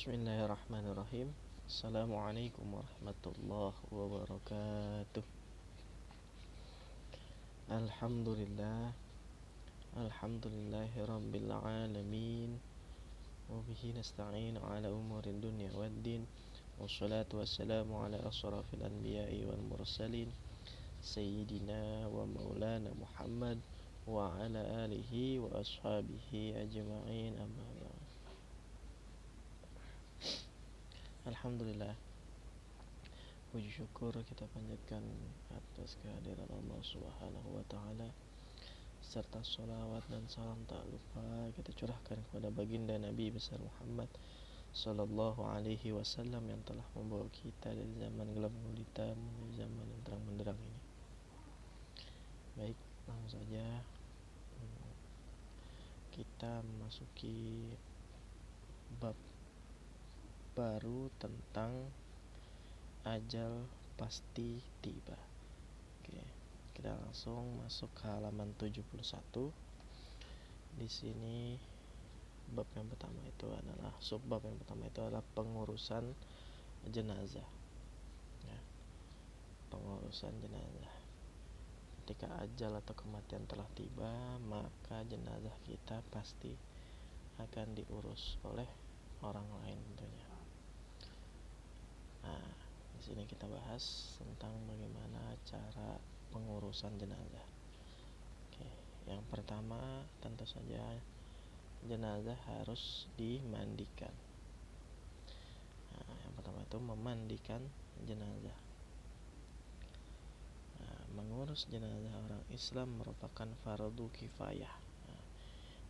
Bismillahirrahmanirrahim. Assalamualaikum warahmatullahi wabarakatuh. Alhamdulillah. Alhamdulillahi rabbil alamin. Wabihi nasta'in ala umurin dunya waddin. Wassalatu wassalamu ala asrafil anbiya'i wal mursalin, Sayyidina wa maulana Muhammad wa ala alihi wa ashabihi ajma'in, amma ba'd. Alhamdulillah, puji syukur kita panjatkan atas kehadiran Allah Subhanahu wa taala, serta sholawat dan salam tak lupa kita curahkan kepada baginda Nabi besar Muhammad sallallahu alaihi wasallam yang telah membawa kita dari zaman gelap gulita menuju zaman yang terang benderang ini. Baik, langsung saja kita memasuki bab baru tentang ajal pasti tiba. Oke, kita langsung masuk ke halaman 71. Di sini bab yang pertama itu adalah subbab yang pertama itu adalah pengurusan jenazah. Ya, pengurusan jenazah. Ketika ajal atau kematian telah tiba, maka jenazah kita pasti akan diurus oleh orang lain tentunya. Nah, di sini kita bahas tentang bagaimana cara pengurusan jenazah. Oke, yang pertama tentu saja jenazah harus dimandikan. Nah, yang pertama itu memandikan jenazah. Nah, mengurus jenazah orang Islam merupakan fardu kifayah. Nah,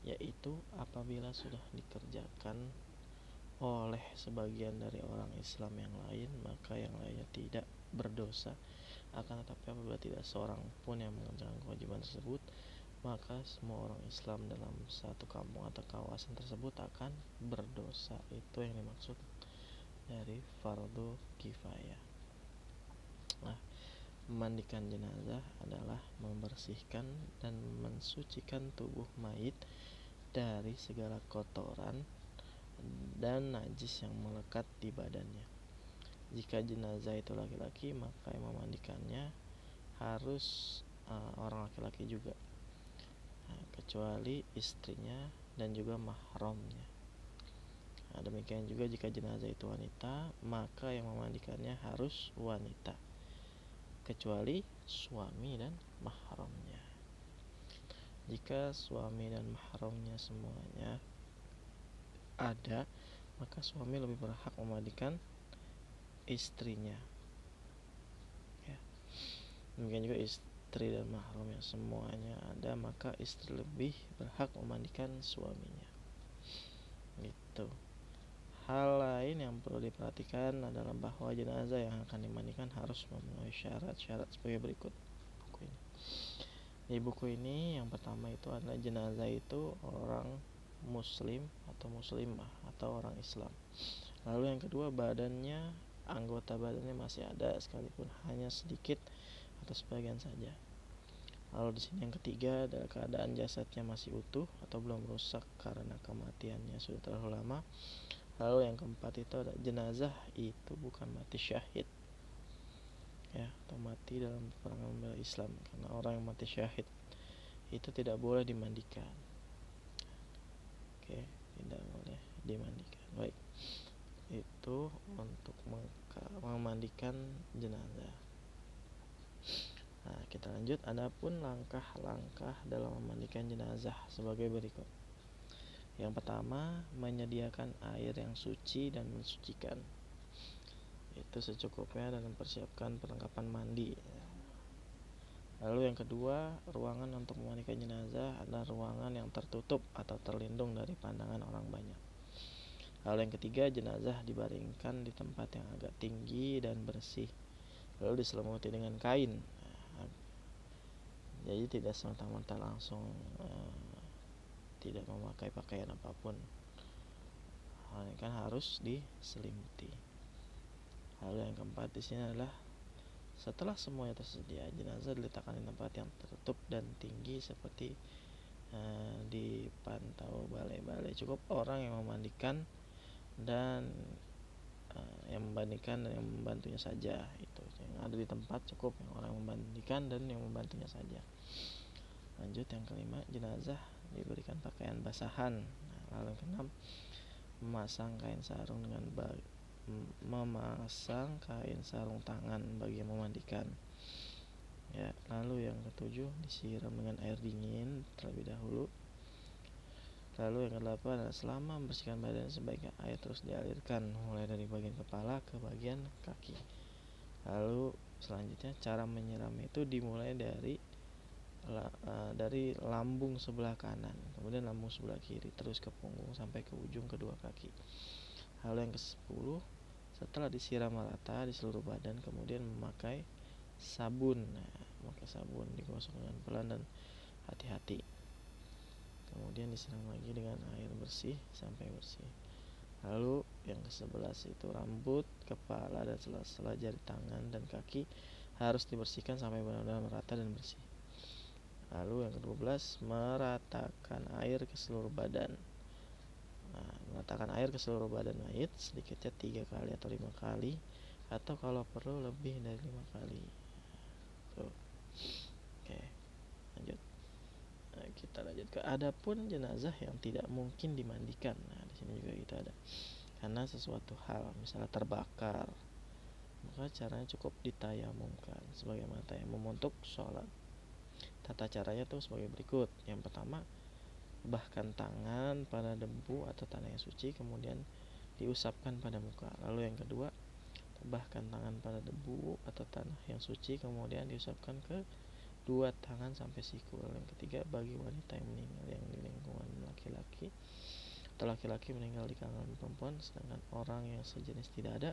yaitu apabila sudah dikerjakan oleh sebagian dari orang Islam yang lain, maka yang lainnya tidak berdosa. Akan tetapi apabila tidak seorang pun yang mengerjakan kewajiban tersebut, maka semua orang Islam dalam satu kampung atau kawasan tersebut akan berdosa. Itu yang dimaksud dari fardu kifayah. Nah, memandikan jenazah adalah membersihkan dan mensucikan tubuh mayit dari segala kotoran dan najis yang melekat di badannya. Jika jenazah itu laki-laki, maka yang memandikannya harus orang laki-laki juga, kecuali istrinya dan juga mahramnya. Nah, demikian juga jika jenazah itu wanita, maka yang memandikannya harus wanita, kecuali suami dan mahramnya. Jika suami dan mahramnya semuanya ada, maka suami lebih berhak memandikan istrinya. Ya. Demikian juga istri dan mahramnya semuanya ada, maka istri lebih berhak memandikan suaminya. Gitu. Hal lain yang perlu diperhatikan adalah bahwa jenazah yang akan dimandikan harus memenuhi syarat-syarat sebagai berikut. Di buku ini yang pertama itu adalah jenazah itu orang muslim atau muslimah atau orang Islam. Lalu yang kedua, badannya, anggota badannya masih ada sekalipun hanya sedikit atau sebagian saja. Lalu di sini yang ketiga adalah keadaan jasadnya masih utuh atau belum rusak karena kematiannya sudah terlalu lama. Lalu yang keempat itu ada jenazah itu bukan mati syahid, ya, atau mati dalam peperangan membela Islam, karena orang yang mati syahid itu tidak boleh dimandikan. Oke, tidak boleh dimandikan. Baik, itu untuk memandikan jenazah. Nah, kita lanjut. Adapun langkah-langkah dalam memandikan jenazah sebagai berikut. Yang pertama, menyediakan air yang suci dan mensucikan. Itu secukupnya dan mempersiapkan perlengkapan mandi. Lalu yang kedua, ruangan untuk memandikan jenazah adalah ruangan yang tertutup atau terlindung dari pandangan orang banyak. Lalu yang ketiga, jenazah dibaringkan di tempat yang agak tinggi dan bersih, lalu diselimuti dengan kain. Jadi tidak semata-mata langsung tidak memakai pakaian apapun, kan harus diselimuti. Lalu yang keempat di sini adalah setelah semuanya tersedia, jenazah diletakkan di tempat yang tertutup dan tinggi seperti dipantau balai-balai. Cukup orang yang memandikan dan yang membandingkan dan yang membantunya saja. Itu yang ada di tempat cukup, yang orang membandingkan dan yang membantunya saja. Lanjut yang kelima, jenazah diberikan pakaian basahan. Lalu yang keenam, memasang kain sarung tangan bagi yang memandikan. Ya, lalu yang ketujuh, disiram dengan air dingin terlebih dahulu. Lalu yang kedelapan, selama membersihkan badan sebaiknya air terus dialirkan mulai dari bagian kepala ke bagian kaki. Lalu selanjutnya cara menyiram itu dimulai dari lambung sebelah kanan, kemudian lambung sebelah kiri, terus ke punggung sampai ke ujung kedua kaki. Lalu yang ke-10, setelah disiram merata di seluruh badan, kemudian memakai sabun. Memakai sabun digosok dengan pelan dan hati-hati. Kemudian disiram lagi dengan air bersih sampai bersih. Lalu yang ke-11 itu rambut, kepala, dan sela-sela jari tangan dan kaki harus dibersihkan sampai benar-benar merata dan bersih. Lalu yang ke-12, meratakan air ke seluruh badan. Meratakan air ke seluruh badan mayit sedikitnya 3 kali atau 5 kali, atau kalau perlu lebih dari 5 kali. Tuh. Oke, lanjut. Kita lanjut ke adapun jenazah yang tidak mungkin dimandikan. Di sini juga kita ada. Karena sesuatu hal misalnya terbakar, maka caranya cukup ditayamumkan sebagaimana tayamum untuk sholat. Tata caranya tuh sebagai berikut. Yang pertama, bahkan tangan pada debu atau tanah yang suci, kemudian diusapkan pada muka. Lalu yang kedua, bahkan tangan pada debu atau tanah yang suci, kemudian diusapkan ke dua tangan sampai siku. Lalu yang ketiga, bagi wanita yang meninggal yang di lingkungan laki-laki atau laki-laki meninggal di kalangan perempuan, sedangkan orang yang sejenis tidak ada,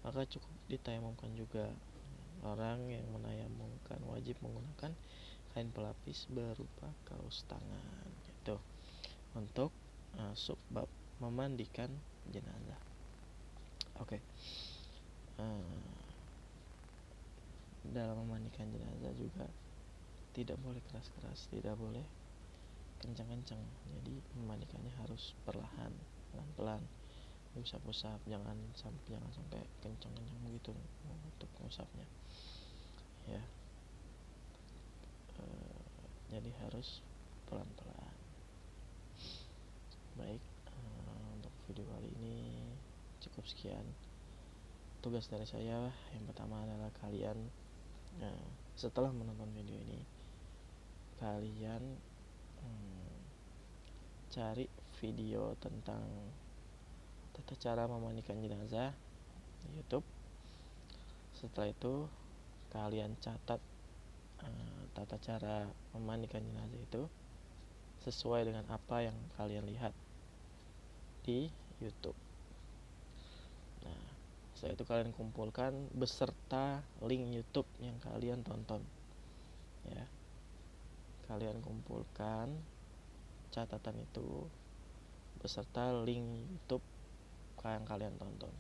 maka cukup ditayamumkan juga. Orang yang menayamumkan wajib menggunakan kain pelapis berupa kaos tangan. Itu untuk subbab memandikan jenazah. Oke. Dalam memandikan jenazah juga tidak boleh keras-keras, tidak boleh kencang-kencang. Jadi memandikannya harus perlahan, pelan-pelan, usap-usap, jangan sampai kencang-kencang begitu untuk usapnya. Ya. Jadi harus pelan-pelan. Baik, untuk video kali ini cukup sekian. Tugas dari saya yang pertama adalah kalian setelah menonton video ini, kalian cari video tentang tata cara memandikan jenazah di YouTube. Setelah itu kalian catat tata cara memandikan jenazah itu sesuai dengan apa yang kalian lihat di YouTube. Nah, setelah itu kalian kumpulkan beserta link YouTube yang kalian tonton. Ya, kalian kumpulkan catatan itu beserta link YouTube yang kalian tonton.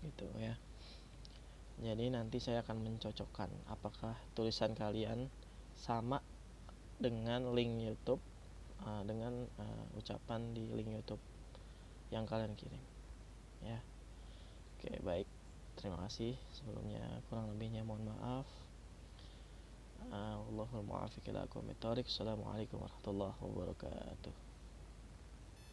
Gitu ya. Jadi nanti saya akan mencocokkan apakah tulisan kalian sama dengan link YouTube dengan ucapan di link YouTube yang kalian kirim. Ya. Oke, baik. Terima kasih. Sebelumnya kurang lebihnya mohon maaf. Wallahul muwaffiq ila aqwamit thoriq. Assalamualaikum warahmatullahi wabarakatuh.